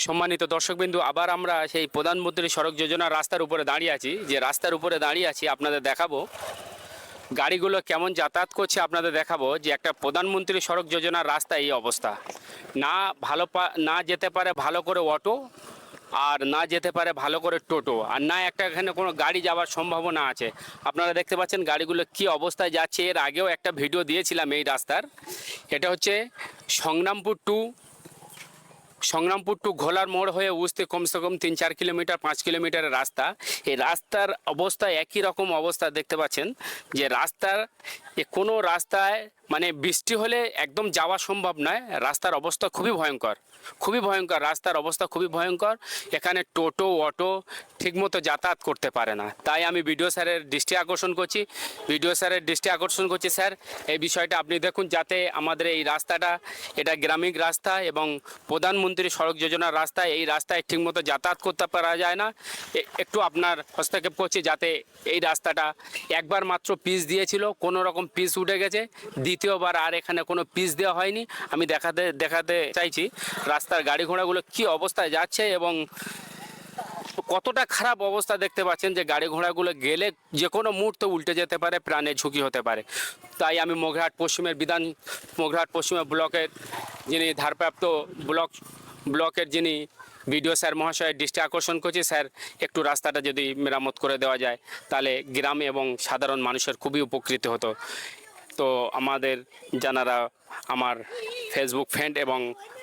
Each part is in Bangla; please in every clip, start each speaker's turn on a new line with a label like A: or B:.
A: সম্মানিত দর্শকবিন্দু, আবার আমরা সেই প্রধানমন্ত্রী সড়ক যোজনার রাস্তার উপরে দাঁড়িয়ে আছি। যে রাস্তার উপরে দাঁড়িয়ে আছি আপনাদের দেখাবো গাড়িগুলো কেমন যাতায়াত করছে। আপনাদের দেখাবো যে একটা প্রধানমন্ত্রী সড়ক যোজনার রাস্তা এই অবস্থা। না না যেতে পারে ভালো করে অটো, আর না যেতে পারে ভালো করে টোটো, আর না একটা এখানে কোনো গাড়ি যাওয়ার সম্ভাবনা আছে। আপনারা দেখতে পাচ্ছেন গাড়িগুলো কি অবস্থায় যাচ্ছে। এর আগেও একটা ভিডিও দিয়েছিলাম এই রাস্তার। এটা হচ্ছে সংগ্রামপুর টু ঘোলার মোড় হয়ে উঠতে কমসে কম 3-4 কিলোমিটার 5 কিলোমিটারের রাস্তা। এই রাস্তার অবস্থা একই রকম অবস্থা দেখতে পাচ্ছেন যে রাস্তার কোনো রাস্তায় মানে বৃষ্টি হলে একদম যাওয়া সম্ভব নয়। রাস্তার অবস্থা খুবই ভয়ঙ্কর, খুবই ভয়ঙ্কর। রাস্তার অবস্থা খুবই ভয়ঙ্কর। এখানে টোটো অটো ঠিকমতো যাতায়াত করতে পারে না। তাই আমি বিডিও স্যারের দৃষ্টি আকর্ষণ করছি, স্যার এই বিষয়টা আপনি দেখুন, যাতে আমাদের এই রাস্তাটা, এটা গ্রামীণ রাস্তা এবং প্রধানমন্ত্রী সড়ক যোজনার রাস্তা, এই রাস্তায় ঠিকমতো যাতায়াত করতে পারা যায় না। একটু আপনার হস্তক্ষেপ করছি যাতে এই রাস্তাটা একবার মাত্র পিচ দিয়েছিল, কোনো রকম পিচ উঠে গেছে, দ্বিতীয়বার আর এখানে কোনো পিচ দেওয়া হয়নি। আমি দেখাতে চাইছি রাস্তার গাড়ি ঘোড়াগুলো কী অবস্থায় যাচ্ছে এবং কতটা খারাপ অবস্থা দেখতে পাচ্ছেন যে গাড়ি ঘোড়াগুলো গেলে যে কোনো মুহূর্তে উল্টে যেতে পারে, প্রাণের ঝুঁকি হতে পারে। তাই আমি মঘরাট পশ্চিমের ব্লকের যিনি ধারপ্রাপ্ত ব্লকের যিনি বিডিও স্যার মহাশয়ের দৃষ্টি আকর্ষণ করছি, স্যার একটু রাস্তাটা যদি মেরামত করে দেওয়া যায় তাহলে গ্রাম এবং সাধারণ মানুষের খুবই উপকৃত হতো। তো আমাদের যারা আমার ফেসবুক ফ্রেন্ড এবং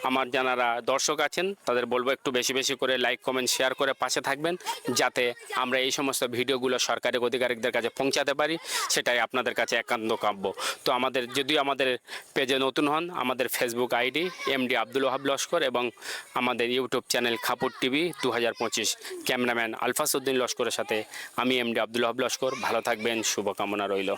A: আমার যারা দর্শক আছেন তাদের বলবো একটু বেশি বেশি করে লাইক কমেন্ট শেয়ার করে পাশে থাকবেন, যাতে আমরা এই সমস্ত ভিডিওগুলো সরকারি আধিকারিকদের কাছে পৌঁছাতে পারি। সেটাই আপনাদের কাছে একান্ত কাম্য। তো যদিও আমাদের পেজে নতুন হন, আমাদের Facebook ID MD Abdul Wahab Laskar এবং আমাদের ইউটিউব চ্যানেল খাপুর টিভি 2025, ক্যামেরাম্যান আলফাসউদ্দিন লস্করের সাথে আমি এমডি আব্দুল ওয়াহাব লস্কর। ভালো থাকবেন, শুভকামনা রইল।